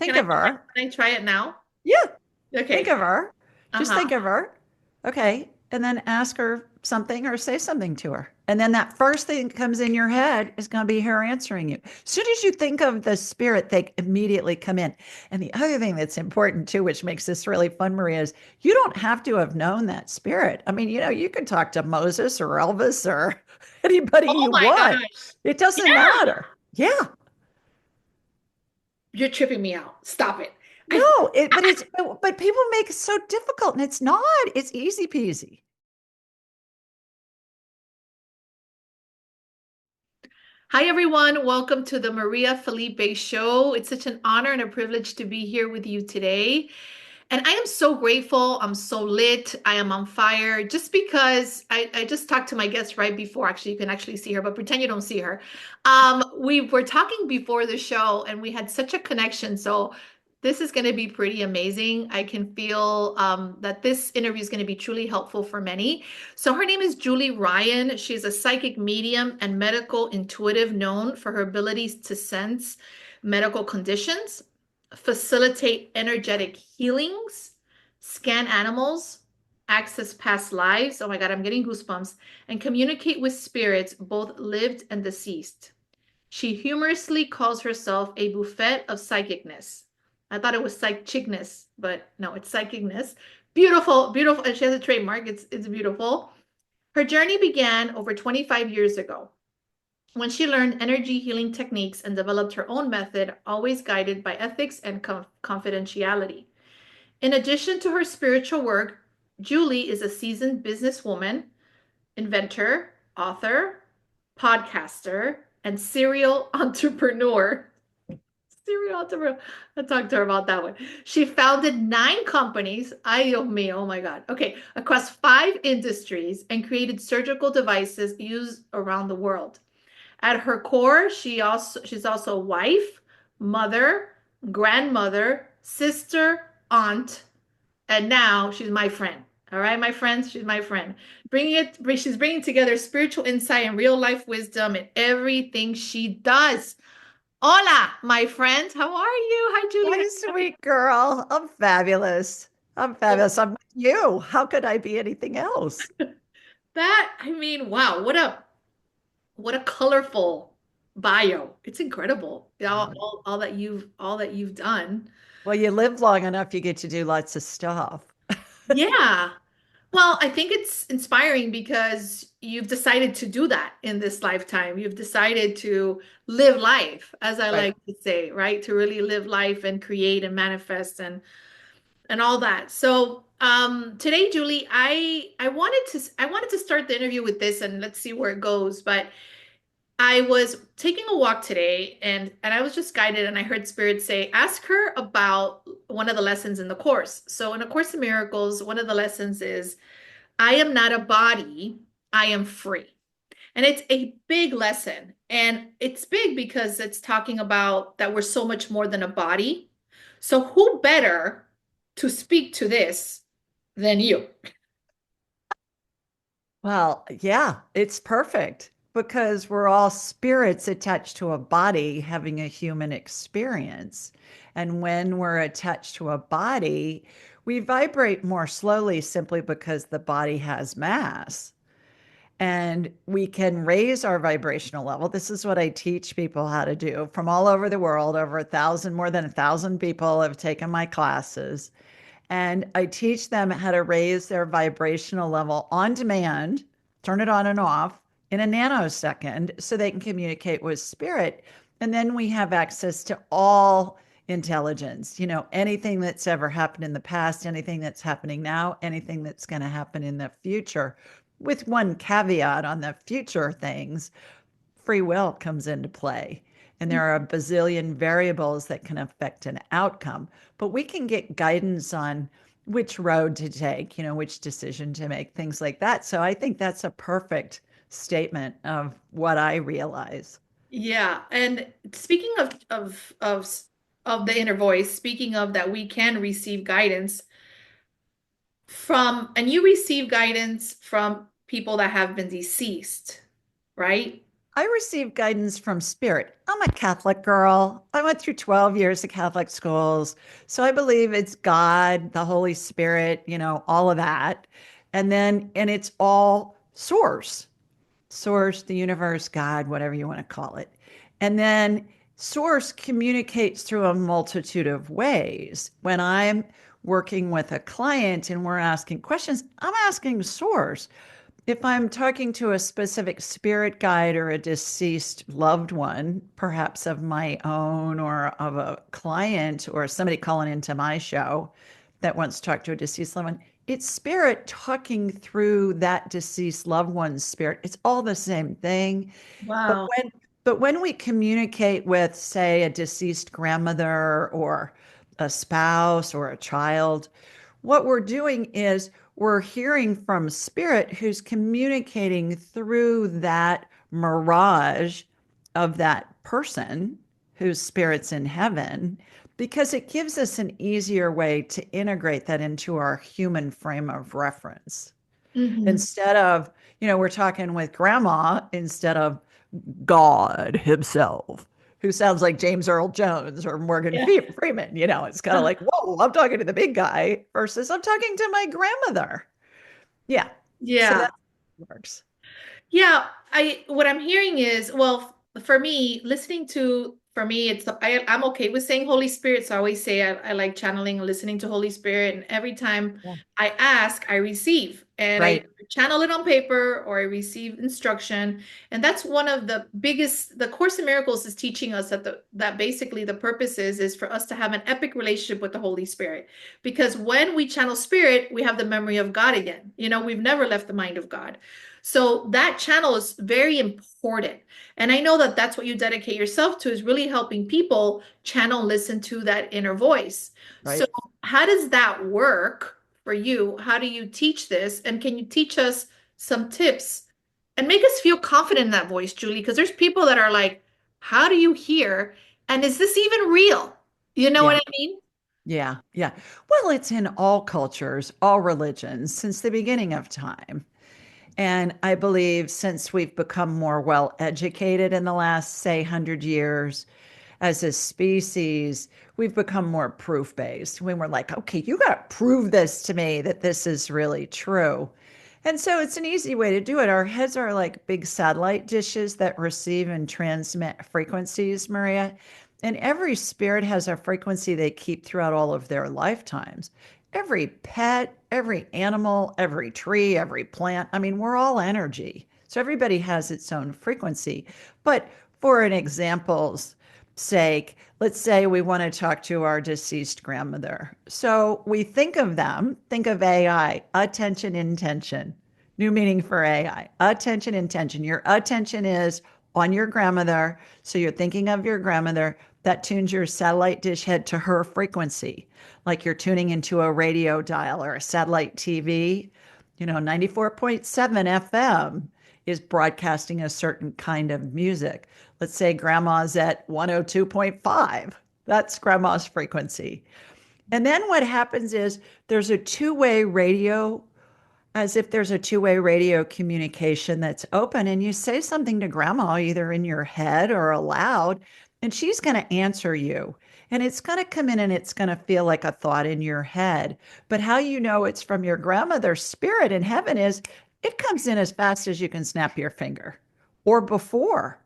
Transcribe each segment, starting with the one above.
Think of her. Can I try it now? Yeah, think Okay. of her. Just Uh-huh. think of her. Okay. And then ask her something or say something to her. And then that first thing that comes in your head is going to be her answering you. As soon as you think of the spirit, they immediately come in. And the other thing that's important too, which makes this really fun, Maria, is you don't have to have known that spirit. I mean, you can talk to Moses or Elvis or anybody Oh you my want. gosh. It doesn't Yeah. matter. Yeah. You're tripping me out. Stop it. I No, but people make it so difficult and it's not. It's easy peasy. Hi, everyone. Welcome to the Maria Felipe Show. It's such an honor and a privilege to be here with you today. And I am so grateful. I'm so lit. I am on fire just because I just talked to my guest right before. Actually, you can actually see her, but pretend you don't see her. We were talking before the show and we had such a connection. So this is going to be pretty amazing. I can feel that this interview is going to be truly helpful for many. So her name is Julie Ryan. She's a psychic medium and medical intuitive known for her abilities to sense medical conditions, facilitate energetic healings, scan animals, access past lives. Oh my God, I'm getting goosebumps. And communicate with spirits, both lived and deceased. She humorously calls herself a buffet of psychicness. I thought it was psychicness, but no, it's psychicness. Beautiful, beautiful. And she has a trademark. It's beautiful. Her journey began over 25 years ago when she learned energy healing techniques and developed her own method, always guided by ethics and confidentiality. In addition to her spiritual work, Julie is a seasoned businesswoman, inventor, author, podcaster, and serial entrepreneur. Serial entrepreneur. I talked to her about that one. She founded 9 companies. Ay, oh me, oh my God. Okay, across 5 industries and created surgical devices used around the world. At her core, she's also a wife, mother, grandmother, sister, aunt, and now she's my friend. All right, my friends, she's my friend. She's bringing together spiritual insight and real life wisdom in everything she does. Hola, my friends. How are you? Hi, Julie. My sweet girl. I'm fabulous. I'm fabulous. I'm with you. How could I be anything else? Wow, what a colorful bio. It's incredible. All that you've done. Well, you live long enough, you get to do lots of stuff. Yeah. Well, I think it's inspiring because you've decided to do that in this lifetime. You've decided to live life, as I Right. like to say, right? To really live life and create and manifest and all that. So, today, Julie, I wanted to start the interview with this and let's see where it goes, but I was taking a walk today and I was just guided and I heard Spirit say, ask her about one of the lessons in the course. So in A Course in Miracles, one of the lessons is, I am not a body, I am free. And it's a big lesson. And it's big because it's talking about that we're so much more than a body. So who better to speak to this than you? Well, yeah, it's perfect because we're all spirits attached to a body having a human experience. And when we're attached to a body, we vibrate more slowly simply because the body has mass. And we can raise our vibrational level. This is what I teach people how to do from all over the world. Over 1,000, more than 1,000 people have taken my classes. And I teach them how to raise their vibrational level on demand, turn it on and off in a nanosecond so they can communicate with spirit. And then we have access to all intelligence, anything that's ever happened in the past, anything that's happening now, anything that's going to happen in the future. With one caveat on the future things, free will comes into play. And there are a bazillion variables that can affect an outcome, but we can get guidance on which road to take, which decision to make, things like that. So I think that's a perfect statement of what I realize. Yeah, and speaking of the inner voice, speaking of that we can receive guidance and you receive guidance from people that have been deceased, right? I receive guidance from spirit. I'm a Catholic girl. I went through 12 years of Catholic schools. So I believe it's God, the Holy Spirit, all of that. And it's all source, the universe, God, whatever you want to call it. And then source communicates through a multitude of ways. When I'm working with a client and we're asking questions, I'm asking source. If I'm talking to a specific spirit guide or a deceased loved one, perhaps of my own or of a client or somebody calling into my show that wants to talk to a deceased loved one, it's spirit talking through that deceased loved one's spirit. It's all the same thing. But Wow. when we communicate with, say, a deceased grandmother or a spouse or a child, what we're doing is we're hearing from spirit who's communicating through that mirage of that person whose spirit's in heaven, because it gives us an easier way to integrate that into our human frame of reference. Hmm. Instead of, we're talking with grandma instead of God himself, who sounds like James Earl Jones or Morgan Yeah. Freeman. It's kind of like, whoa, I'm talking to the big guy versus I'm talking to my grandmother. Yeah. So Yeah. that works. Yeah, I what I'm hearing is, well, for me, listening to for me, I'm okay with saying Holy Spirit. So I always say I like channeling and listening to Holy Spirit. And every time Yeah. I ask, I receive. And I Right. channel it on paper or I receive instruction. And that's one of the biggest, the Course in Miracles is teaching us that basically the purpose is for us to have an epic relationship with the Holy Spirit. Because when we channel spirit, we have the memory of God again. We've never left the mind of God. So that channel is very important. And I know that that's what you dedicate yourself to is really helping people channel and listen to that inner voice. So Right. how does that work for you? How do you teach this? And can you teach us some tips and make us feel confident in that voice, Julie? Because there's people that are like, how do you hear? And is this even real? You know what Yeah. I mean? Yeah. Yeah. Well, it's in all cultures, all religions since the beginning of time. And I believe since we've become more well educated in the last, say, 100 years as a species, we've become more proof based. When we're like, okay, you got to prove this to me that this is really true. And so it's an easy way to do it. Our heads are like big satellite dishes that receive and transmit frequencies, Maria. And every spirit has a frequency they keep throughout all of their lifetimes. Every pet, every animal, every tree, every plant. I mean, we're all energy. So everybody has its own frequency. But for an example's sake, let's say we want to talk to our deceased grandmother. So we think of AI, attention, intention, new meaning for AI, attention, intention. Your attention is on your grandmother. So you're thinking of your grandmother. That tunes your satellite dish head to her frequency, like you're tuning into a radio dial or a satellite TV. 94.7 FM is broadcasting a certain kind of music. Let's say grandma's at 102.5. That's grandma's frequency. And then what happens is there's a two-way radio, as if there's a two-way radio communication that's open, and you say something to grandma either in your head or aloud, and she's going to answer you. And it's going to come in and it's going to feel like a thought in your head. But how you know it's from your grandmother's spirit in heaven is it comes in as fast as you can snap your finger or before.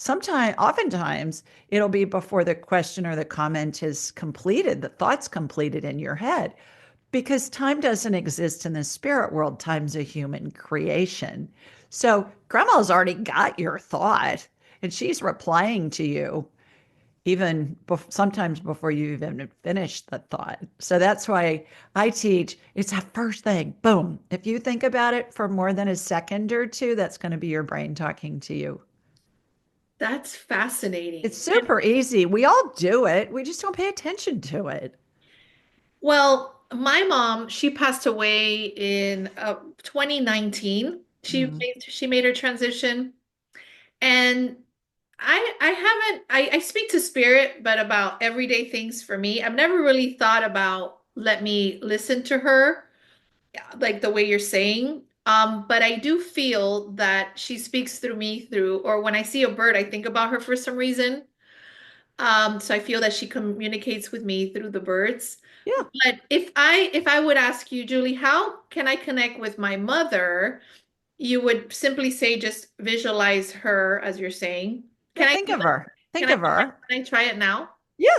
Oftentimes, it'll be before the question or the comment is completed, the thought's completed in your head. Because time doesn't exist in the spirit world, time's a human creation. So grandma's already got your thought and she's replying to you even sometimes before you even finish the thought. So that's why I teach it's that first thing. Boom. If you think about it for more than a second or two, that's going to be your brain talking to you. That's It's fascinating. super easy. We all do it. We just don't pay attention to it. Well, my mom, she passed away in 2019. Mhm. She made her transition, and I haven't I speak to spirit, but about everyday things for me. I've never really thought about let me listen to her like the way you're saying. But I do feel that she speaks through me through, or when I see a bird, I think about her for some reason. So I feel that she communicates with me through the birds. Yeah, But if I would ask you, Julie, how can I connect with my mother? You would simply say just visualize her as you're saying. yeah. Can I Think do of that? her. Think of her. Can I try it now? Yeah,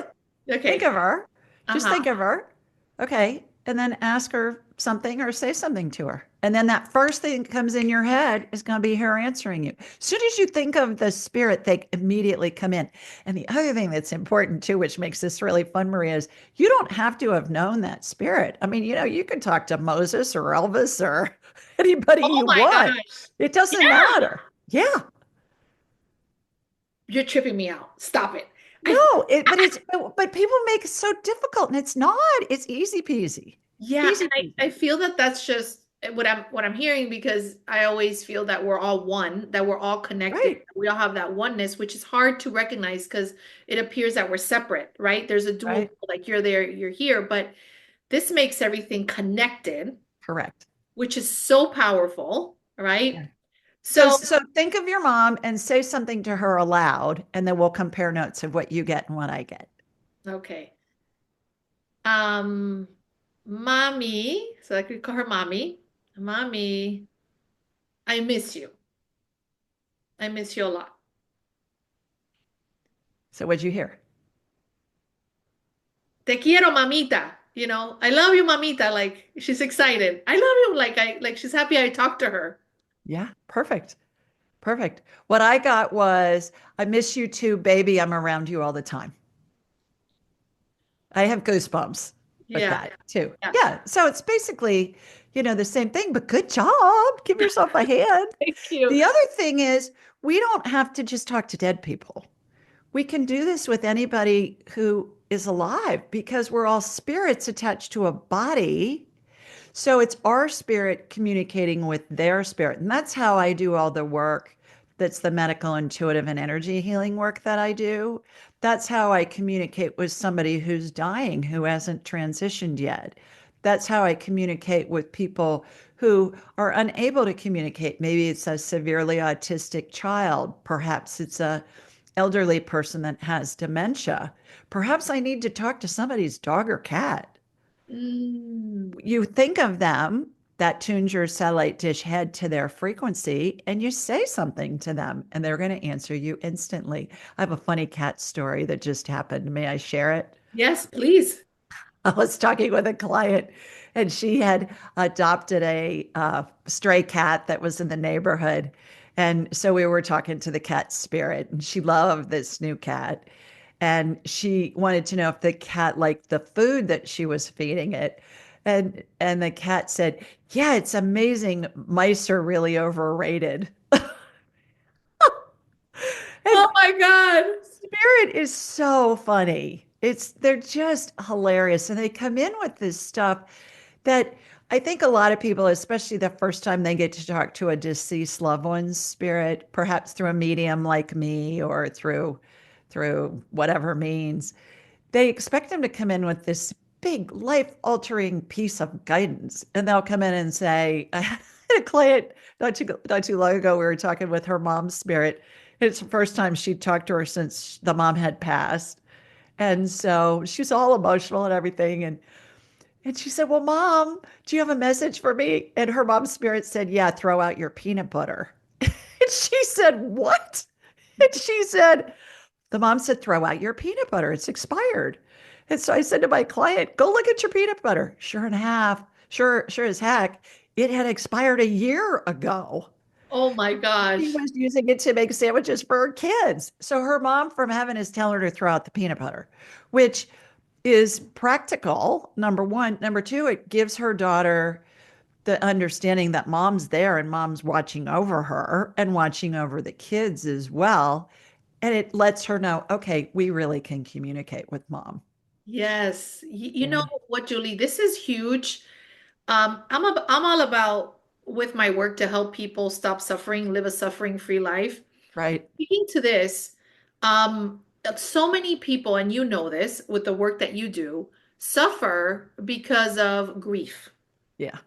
think Okay. of her. Just Uh-huh. think of her. Okay. And then ask her something or say something to her. And then that first thing that comes in your head is going to be her answering you. As soon as you think of the spirit, they immediately come in. And the other thing that's important too, which makes this really fun, Maria, is you don't have to have known that spirit. I mean, you can talk to Moses or Elvis or anybody Oh you my want. gosh. It doesn't Yeah. matter. Yeah. You're tripping me out. Stop it. I No, but people make it so difficult and it's not. It's easy peasy. Yeah, and Easy peasy. I feel that that's just what I'm hearing because I always feel that we're all one, that we're all connected. Right. We all have that oneness, which is hard to recognize because it appears that we're separate, right? There's a dual, Right. like you're there, you're here, but this makes everything connected, Correct. which is so powerful, Yeah. right? So So, so think of your mom and say something to her aloud, and then we'll compare notes of what you get and what I get. okay. Um, mommy, so I could call her mommy. Mommy, I miss you. I miss you a lot. So what'd you hear? Te quiero, mamita. I love you, mamita. Like she's excited. I love you. Like she's happy I talked to her. Yeah, perfect. Perfect. What I got was, I miss you too, baby. I'm around you all the time. I have goosebumps with Yeah. that too. Yeah. Yeah. So it's basically, the same thing, but good job. Give yourself a hand. Thank you. The other thing is, we don't have to just talk to dead people. We can do this with anybody who is alive because we're all spirits attached to a body. So it's our spirit communicating with their spirit. And that's how I do all the work. That's the medical, intuitive, and energy healing work that I do. That's how I communicate with somebody who's dying, who hasn't transitioned yet. That's how I communicate with people who are unable to communicate. Maybe it's a severely autistic child. Perhaps it's a elderly person that has dementia. Perhaps I need to talk to somebody's dog or cat. Mm. You think of them, that tunes your satellite dish head to their frequency, and you say something to them, and they're going to answer you instantly. I have a funny cat story that just happened. May I share it? Yes, please. I was talking with a client, and she had adopted a stray cat that was in the neighborhood. And so we were talking to the cat spirit, and she loved this new cat. And she wanted to know if the cat liked the food that she was feeding it. And the cat said, "Yeah, it's amazing. Mice are really overrated." Oh And my God. Spirit is so funny. They're just hilarious. And they come in with this stuff that I think a lot of people, especially the first time they get to talk to a deceased loved one's spirit, perhaps through a medium like me or through whatever means, they expect them to come in with this big life altering piece of guidance. And they'll come in and say, I had a client not too long ago, we were talking with her mom's spirit. It's the first time she'd talked to her since the mom had passed. And so she's all emotional and everything. And she said, "Well, mom, do you have a message for me?" And her mom's spirit said, "Yeah, throw out your peanut butter." And she said, "What?" And she said, the mom said, "Throw out your peanut butter. It's expired." And so I said to my client, "Go look at your peanut butter." Sure as heck, it had expired a year ago. Oh my She gosh. was using it to make sandwiches for her kids. So her mom from heaven is telling her to throw out the peanut butter, which is practical, number one. Number two, it gives her daughter the understanding that mom's there and mom's watching over her and watching over the kids as well. And it lets her know, okay, we really can communicate with mom. Yes. You know Yeah. what, Julie? This is huge. I'm all about with my work to help people stop suffering, live a suffering-free life. Right. Speaking to this, so many people, and you know this with the work that you do, suffer because of grief. Yeah.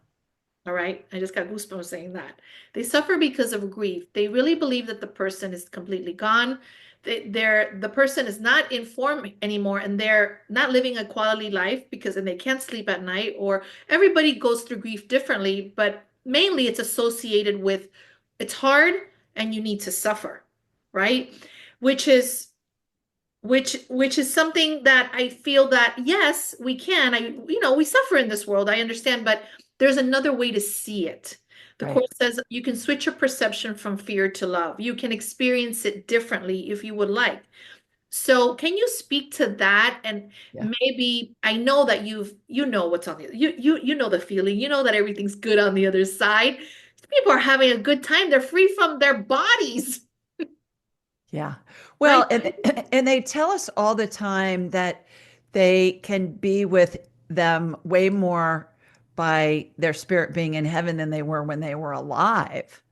All right. I just got goosebumps saying that. They suffer because of grief. They really believe that the person is completely gone. The person is not informed anymore and they're not living a quality life because then they can't sleep at night, or everybody goes through grief differently, but mainly it's associated with it's hard and you need to suffer, right? Which is which is something that I feel that yes, we can. We suffer in this world. I understand, but there's another way to see it. The Right. course says you can switch your perception from fear to love. You can experience it differently if you would like. So, can you speak to that? And Yeah. maybe I know that you know what's on the you know the feeling. You know that everything's good on the other side. People are having a good time. They're free from their bodies, Yeah. right? Well, and and they tell us all the time that they can be with them way more by their spirit being in heaven than they were when they were alive.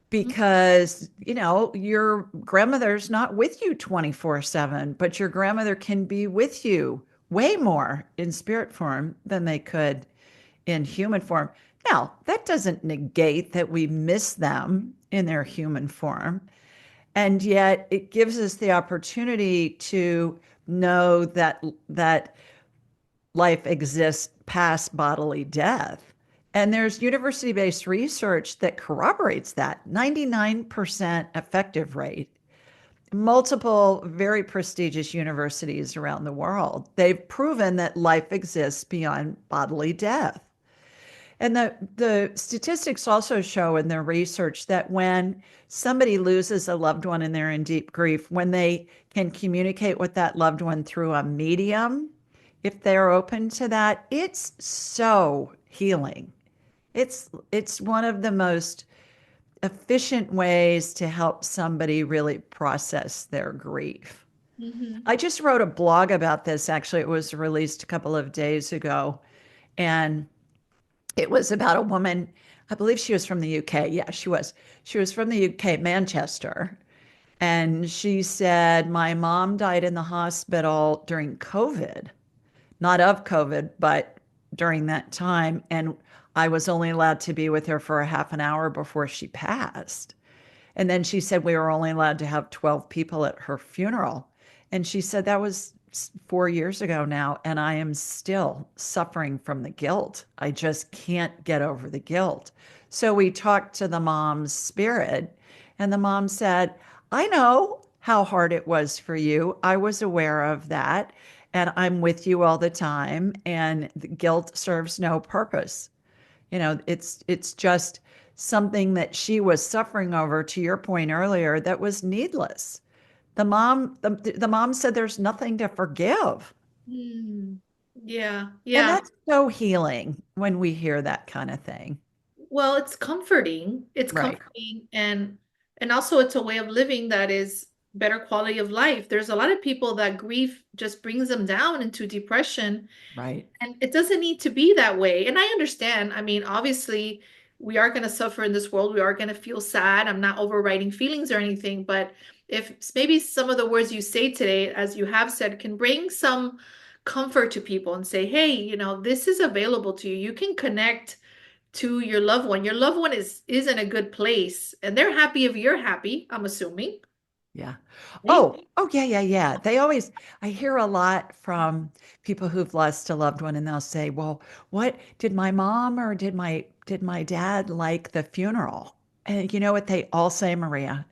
Because, your grandmother's not with you 24/7, but your grandmother can be with you way more in spirit form than they could in human form. Now, that doesn't negate that we miss them in their human form. And yet it gives us the opportunity to know that life exists past bodily death. And there's university-based research that corroborates that 99% effective rate. Multiple very prestigious universities around the world, they've proven that life exists beyond bodily death. And the statistics also show in their research that when somebody loses a loved one and they're in deep grief, when they can communicate with that loved one through a medium, if they're open to that, it's so healing. It's one of the most efficient ways to help somebody really process their grief. Hmm. I just wrote a blog about this. Actually, it was released a couple of days ago, and it was about a woman. I believe she was from the UK. Yeah, she was. She was from the UK, Manchester. And she said, my mom died in the hospital during COVID, not of COVID, but during that time. And I was only allowed to be with her for a half an hour before she passed. And then she said we were only allowed to have 12 people at her funeral. And she said that was 4 years ago now, and I am still suffering from the guilt. I just can't get over the guilt. So we talked to the mom's spirit, and the mom said, I know how hard it was for you. I was aware of that, and I'm with you all the time, and the guilt serves no purpose. It's just something that she was suffering over, to your point earlier, that was needless. The mom said there's nothing to forgive. Mm. Yeah, And yeah. that's so healing when we hear that kind of thing. Well, it's comforting. It's Right, comforting, and also it's a way of living that is better quality of life. There's a lot of people that grief just brings them down into depression, right. and it doesn't need to be that way. And I understand. I mean, obviously, we are going to suffer in this world. We are going to feel sad. I'm not overriding feelings or anything, but if maybe some of the words you say today, as you have said, can bring some comfort to people and say, hey, this is available to you. You can connect to your loved one. Your loved one is in a good place and they're happy if you're happy, I'm assuming. Yeah. Right? Oh, yeah, yeah, yeah. I hear a lot from people who've lost a loved one, and they'll say, well, what did my mom or did my dad like the funeral? And you know what they all say, Maria?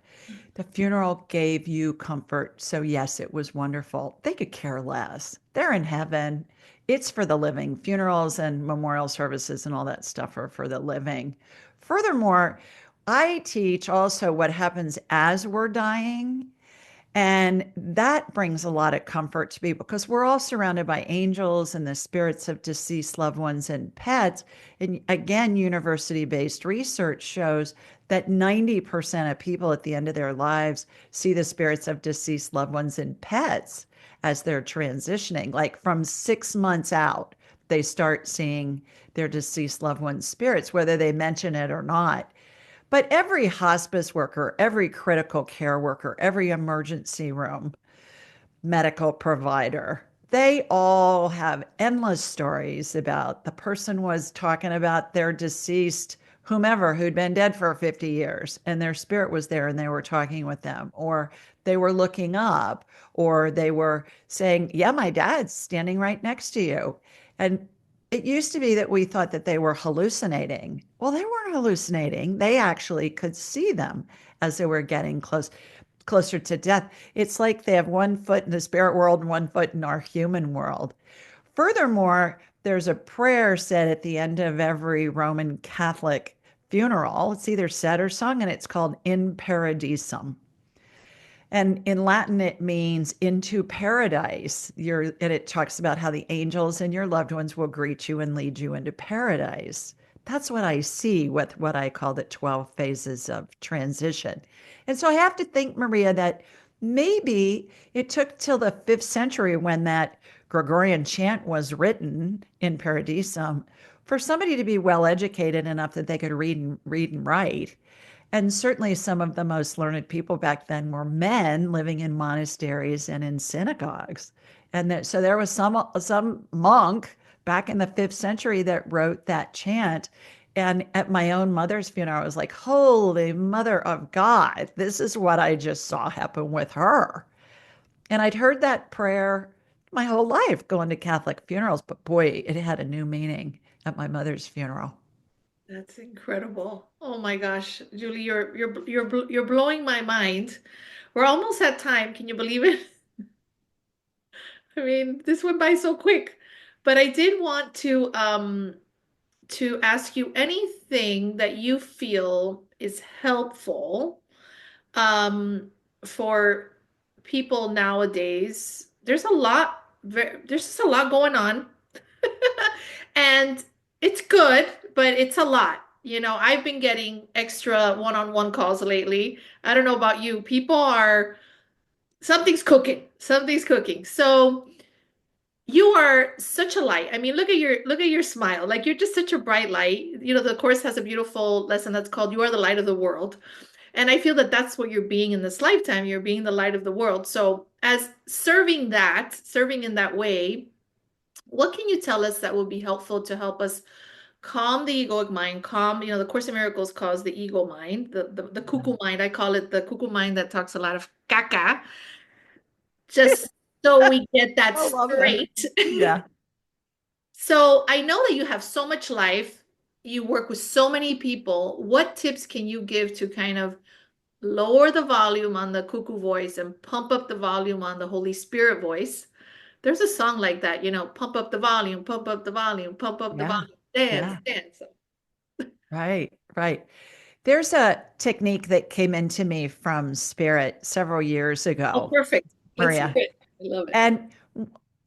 The funeral gave you comfort. So, yes, it was wonderful. They could care less. They're in heaven. It's for the living. Funerals and memorial services and all that stuff are for the living. Furthermore, I teach also what happens as we're dying. And that brings a lot of comfort to people because we're all surrounded by angels and the spirits of deceased loved ones and pets. And again, university based research shows that 90% of people at the end of their lives see the spirits of deceased loved ones and pets as they're transitioning. Like from 6 months out, they start seeing their deceased loved ones' spirits, whether they mention it or not. But every hospice worker, every critical care worker, every emergency room medical provider, they all have endless stories about the person was talking about their deceased whomever who'd been dead for 50 years and their spirit was there and they were talking with them, or they were looking up, or they were saying, yeah, my dad's standing right next to you. And it used to be that we thought that they were hallucinating. Well, they weren't hallucinating. They actually could see them as they were getting closer to death. It's like they have one foot in the spirit world and one foot in our human world. Furthermore, there's a prayer said at the end of every Roman Catholic funeral. It's either said or sung, and it's called In Paradisum. And in Latin, it means into paradise. And it talks about how the angels and your loved ones will greet you and lead you into paradise. That's what I see with what I call the 12 phases of transition. And so I have to think, Maria, that maybe it took till the 5th century when that Gregorian chant was written in Paradisum for somebody to be well educated enough that they could read and write. And certainly some of the most learned people back then were men living in monasteries and in synagogues. So there was some monk back in the 5th century that wrote that chant. And at my own mother's funeral, I was like, Holy Mother of God, this is what I just saw happen with her. And I'd heard that prayer my whole life going to Catholic funerals, but boy, it had a new meaning at my mother's funeral. That's incredible. Oh my gosh, Julie, you're blowing my mind. We're almost at time. Can you believe it? I mean, this went by so quick. But I did want to ask you anything that you feel is helpful um for people nowadays. There's just a lot going on. And it's good, but it's a lot. You know, I've been getting extra one-on-one calls lately. I don't know about you. People are something's cooking. Something's cooking. So you are such a light. I mean, look at your smile. Like you're just such a bright light. You know, the course has a beautiful lesson that's called "You are the light of the world." And I feel that that's what you're being in this lifetime. You're being the light of the world. So, as serving in that way, what can you tell us that will be helpful to help us calm the egoic mind, the Course in Miracles calls the ego mind, the cuckoo mind. I call it the cuckoo mind that talks a lot of caca, just so we get that I love that. straight. Yeah. So I know that you have so much life, you work with so many people. What tips can you give to kind of lower the volume on the cuckoo voice and pump up the volume on the Holy Spirit voice? There's a song like that, pump up the volume, pump up the volume, pump up the Yeah. volume, dance, Yeah. dance. Right. Right. There's a technique that came into me from Spirit several years Oh, ago, perfect. Let's hear Maria. it. I love it. And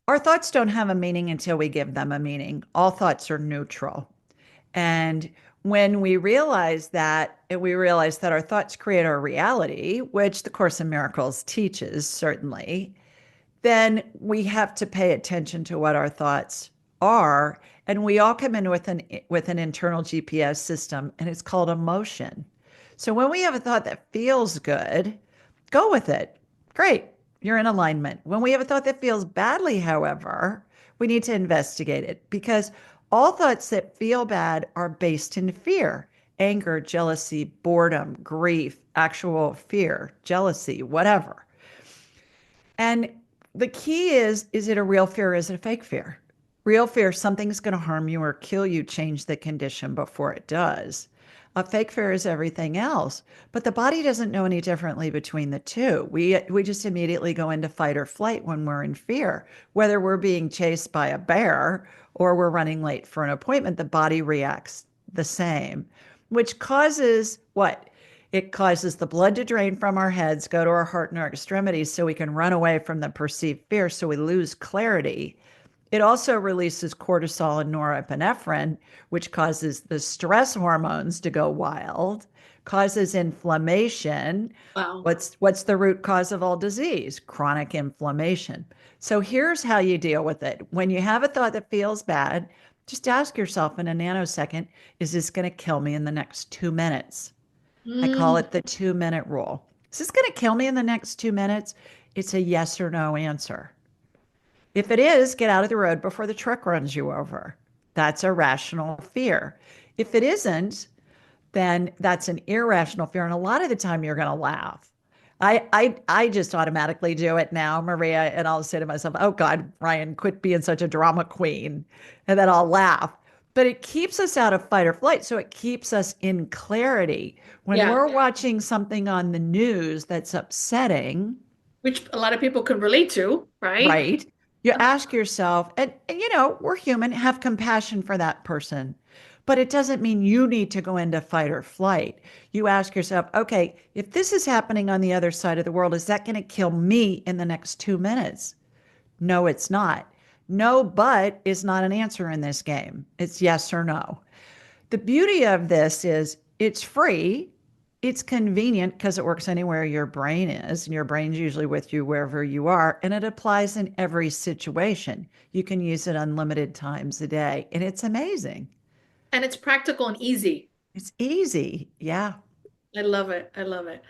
our thoughts don't have a meaning until we give them a meaning. All thoughts are neutral. And when we realize that, and we realize that our thoughts create our reality, which the Course in Miracles teaches, certainly, then we have to pay attention to what our thoughts are. And we all come in with an internal GPS system, and it's called emotion. So when we have a thought that feels good, go with it. Great, you're in alignment. When we have a thought that feels badly, however, we need to investigate it because all thoughts that feel bad are based in fear, anger, jealousy, boredom, grief, actual fear, jealousy, whatever. And the key is it a real fear or is it a fake fear? Real fear, something's going to harm you or kill you, change the condition before it does. A fake fear is everything else, but the body doesn't know any differently between the two. We just immediately go into fight or flight when we're in fear. Whether we're being chased by a bear or we're running late for an appointment, the body reacts the same, which causes what? It causes the blood to drain from our heads, go to our heart and our extremities so we can run away from the perceived fear, so we lose clarity. It also releases cortisol and norepinephrine, which causes the stress hormones to go wild, causes inflammation. Wow. What's the root cause of all disease? Chronic inflammation. So here's how you deal with it. When you have a thought that feels bad, just ask yourself in a nanosecond, is this going to kill me in the next 2 minutes? I call Mm, it the 2 minute rule. Is this going to kill me in the next 2 minutes? It's a yes or no answer. If it is, get out of the road before the truck runs you over. That's a rational fear. If it isn't, then that's an irrational fear. And a lot of the time you're going to laugh. I just automatically do it now, Maria, and I'll say to myself, "Oh God, Ryan, quit being such a drama queen," and then I'll laugh. But it keeps us out of fight or flight, so it keeps us in clarity. When Yeah, we're watching something on the news that's upsetting, which a lot of people can relate to, right? right? You ask yourself, and you know, we're human, have compassion for that person. But it doesn't mean you need to go into fight or flight. You ask yourself, okay, if this is happening on the other side of the world, is that going to kill me in the next 2 minutes? No, it's not. No, but is not an answer in this game. It's yes or no. The beauty of this is it's free. It's convenient because it works anywhere your brain is, and your brain's usually with you wherever you are, and it applies in every situation. You can use it unlimited times a day, and it's amazing. And it's practical and easy. It's easy. Yeah, I love it. I love it.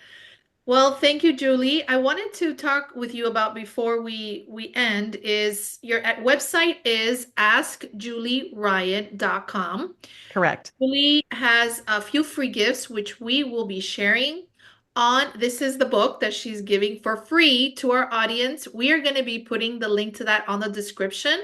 Well, thank you, Julie. I wanted to talk with you about before we end is your website is askjulieryan.com. correct. Julie has a few free gifts which we will be sharing on this is the book that she's giving for free to our audience. We are going to be putting the link to that on the description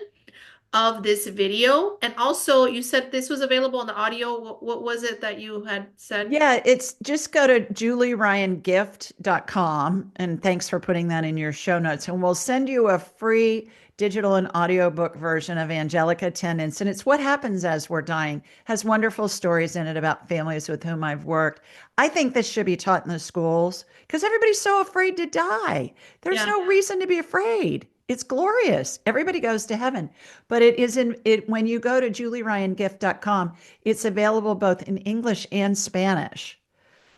of this video. And also, you said this was available on the audio. What was it that you had said? Yeah, it's just go to julieryangift.com and thanks for putting that in your show notes. And we'll send you a free digital and audiobook version of Angelic Attendants. And it's what happens as we're dying. Has wonderful stories in it about families with whom I've worked. I think this should be taught in the schools because everybody's so afraid to die. There's Yeah, no reason to be afraid. It's glorious. Everybody goes to heaven. But it is in it when you go to julieryangift.com, it's available both in English and Spanish.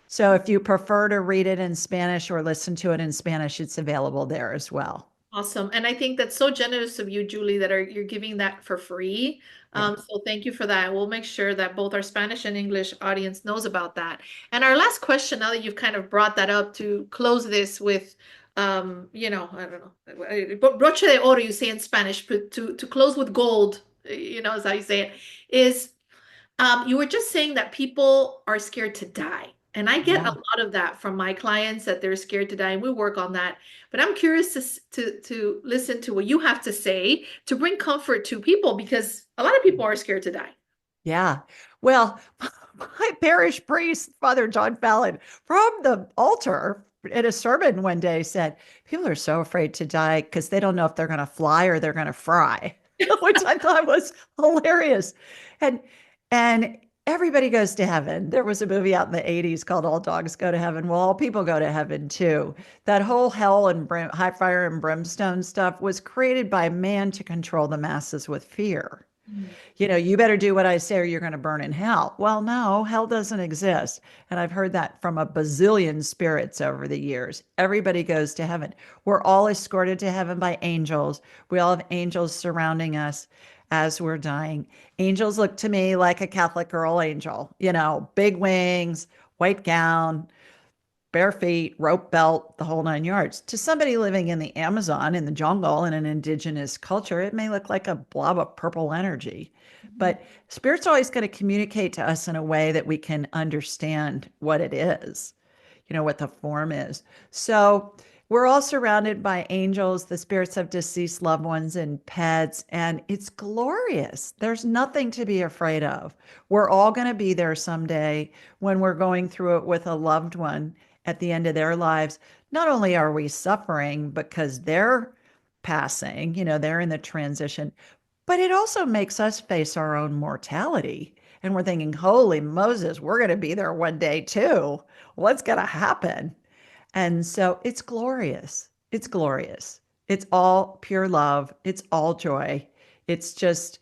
So if you prefer to read it in Spanish or listen to it in Spanish, it's available there as well. awesome. And I think that's so generous of you, Julie, that you're giving that for free. Yeah. So thank you for that. We'll make sure that both our Spanish and English audience knows about that. And our last question, now that you've kind of brought that up to close this with, I don't know, broche de oro, you say in Spanish, but to close with gold, is how you say it, is you were just saying that people are scared to die. And I get a Yeah. lot of that from my clients that they're scared to die, and we work on that. But I'm curious to listen to what you have to say to bring comfort to people because a lot of people are scared to die. Yeah. Well, my parish priest, Father John Fallon, from the altar in a sermon one day said, people are so afraid to die because they don't know if they're going to fly or they're going to fry, which I thought was hilarious. And and everybody goes to heaven. There was a movie out in the 80s called All Dogs Go to Heaven. Well, all people go to heaven too. That whole hell and high fire and brimstone stuff was created by man to control the masses with fear. Mm. You better do what I say or you're going to burn in hell. Well, no, hell doesn't exist. And I've heard that from a bazillion spirits over the years. Everybody goes to heaven. We're all escorted to heaven by angels. We all have angels surrounding us as we're dying. Angels look to me like a Catholic girl angel, big wings, white gown, bare feet, rope belt, the whole 9 yards. To somebody living in the Amazon, in the jungle, in an indigenous culture, it may look like a blob of purple energy. But spirit's always going to communicate to us in a way that we can understand what it is, what the form is. So we're all surrounded by angels, the spirits of deceased loved ones and pets, and it's glorious. There's nothing to be afraid of. We're all going to be there someday when we're going through it with a loved one at the end of their lives. Not only are we suffering because they're passing, they're in the transition, but it also makes us face our own mortality. And we're thinking, holy Moses, we're going to be there one day too. What's going to happen? And so it's glorious. It's glorious. It's all pure love. It's all joy. It's just,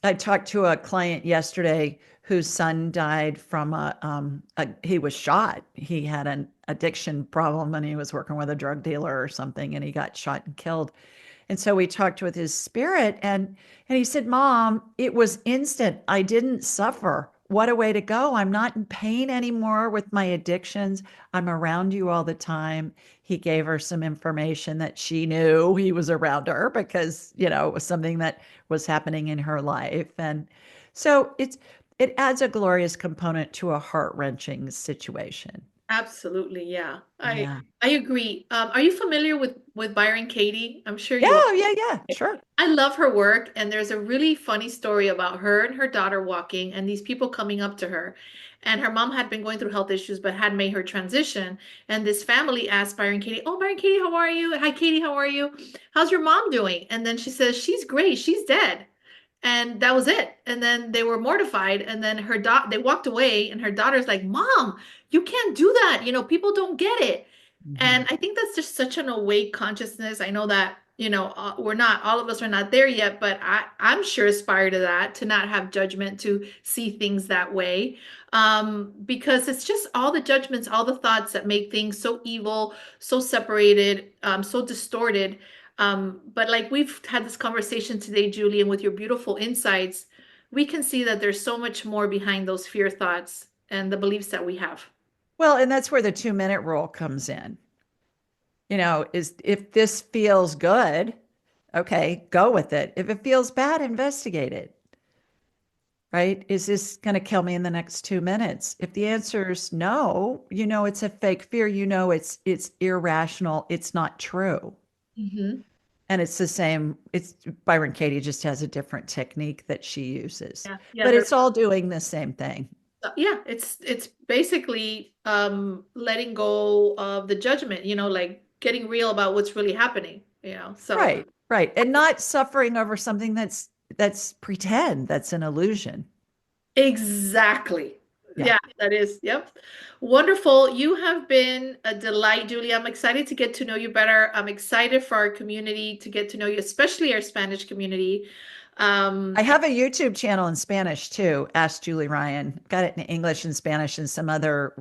I talked to a client yesterday whose son died from he was shot. He had an addiction problem and he was working with a drug dealer or something and he got shot and killed. And so we talked with his spirit and he said, "Mom, it was instant. I didn't suffer. what a way to go. I'm not in pain anymore with my addictions. I'm around you all the time. He gave her some information that she knew he was around her because, it was something that was happening in her life. And so it adds a glorious component to a heart-wrenching situation. Absolutely, yeah. I Yeah. I agree. Are you familiar with Byron Katie? I'm sure Yeah, you are. yeah, yeah, sure. I love her work, and there's a really funny story about her and her daughter walking, and these people coming up to her. And her mom had been going through health issues, but had made her transition. And this family asked Byron Katie, "Oh, Byron Katie, how are you? Hi, Katie, how are you? How's your mom doing?" And then she says, "She's great. She's dead." And that was it. And then they were mortified. And then they walked away, and her daughter's like, "Mom, you can't do that. People don't get it." And Mhm. I think that's just such an awake consciousness. I know that, we're not, all of us are not there yet, but I'm sure aspire to that, to not have judgment, to see things that way. Because it's just all the judgments, all the thoughts that make things so evil, so separated, so distorted. But like we've had this conversation today, Julie, and with your beautiful insights, we can see that there's so much more behind those fear thoughts and the beliefs that we have. Well, and that's where the 2-minute rule comes in. Is if this feels good, okay, go with it. If it feels bad, investigate it, right? Is this going to kill me in the next 2 minutes? If the answer is no, it's a fake fear. It's irrational. It's not true. Mhm. And it's the same. It's Byron Katie just has a different technique that she uses, Yeah, yeah, but it's all doing the same thing. yeah, it's basically letting go of the judgment, like getting real about what's really happening. So Right, right. And not suffering over something that's pretend, that's an illusion. exactly. Yeah. Yeah, that is. Yep. Wonderful. You have been a delight, Julie. I'm excited to get to know you better. I'm excited for our community to get to know you, especially our Spanish community. I Um, have a YouTube channel in Spanish too. Ask Julie Ryan. Got it in English and Spanish and some other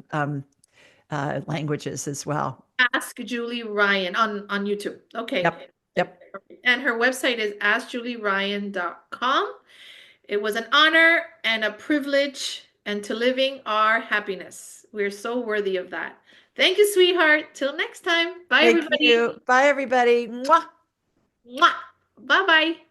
languages as well. Ask Julie Ryan on YouTube. Okay. Yep. Yep. And her website is askjulieryan.com. It was an honor and a privilege, and to living our happiness. We're so worthy of that. Thank you, sweetheart. Till next time. Bye, Thank everybody. you. Bye, everybody. Mwah. Mwah. Bye bye.